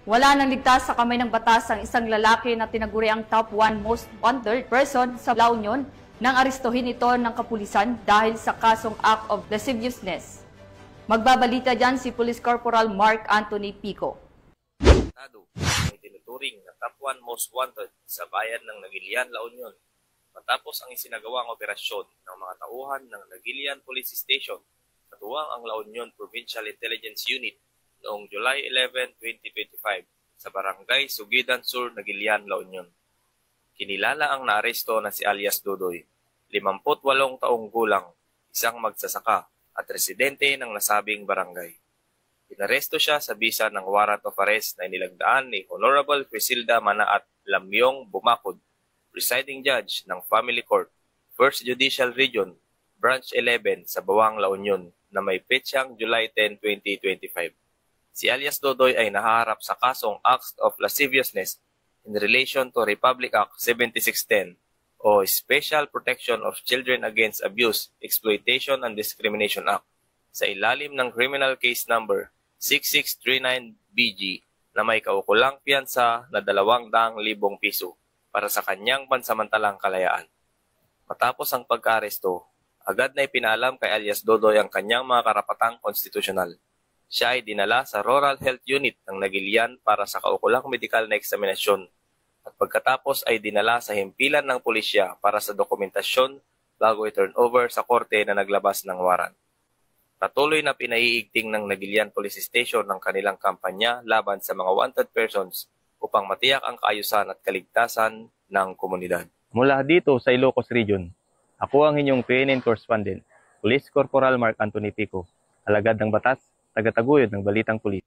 Wala nang ligtas sa kamay ng batas ang isang lalaki na tinaguri ang top 1 most wanted person sa La Union nang arestuhin ito ng kapulisan dahil sa kasong act of lasciviousness. Magbabalita dyan si Police Corporal Mark Anthony Pico. Ay tinuturing na top 1 most wanted sa bayan ng Nagilian, La Union matapos ang isinagawang operasyon ng mga tauhan ng Nagilian Police Station katuwang ang La Union Provincial Intelligence Unit noong July 11, 2025 sa Barangay Sugidan Sur, Nagilian, La Union. Kinilala ang naaresto na si alias Dodoy, 58 taong gulang, isang magsasaka at residente ng nasabing barangay. Inaresto siya sa bisa ng warrant of arrest na inilagdaan ni Honorable Crisilda Manaat Lamyong Bumakod, presiding judge ng Family Court, 1st Judicial Region, Branch 11 sa Bawang, La Union na may petsang July 10, 2025. Si alias Dodoy ay nahaharap sa kasong acts of lasciviousness in relation to Republic Act 7610 o Special Protection of Children Against Abuse, Exploitation and Discrimination Act sa ilalim ng Criminal Case Number 6639BG na may kaukulang piyansa na 200,000 piso para sa kanyang pansamantalang kalayaan. Matapos ang pagka-aresto, agad na ipinalam kay alias Dodoy ang kanyang mga karapatang konstitusyonal. Siya ay dinala sa Rural Health Unit ng Nagilian para sa kaukulang medikal na eksaminasyon at pagkatapos ay dinala sa himpilan ng pulisya para sa dokumentasyon bago i-turn over sa korte na naglabas ng warrant. Patuloy na pinaiigting ng Nagilian Police Station ng kanilang kampanya laban sa mga wanted persons upang matiyak ang kaayusan at kaligtasan ng komunidad. Mula dito sa Ilocos Region, ako ang inyong PNN correspondent, Police Corporal Mark Anthony Pico, alagad ng batas, tagataguyod ng Balitang Pulis.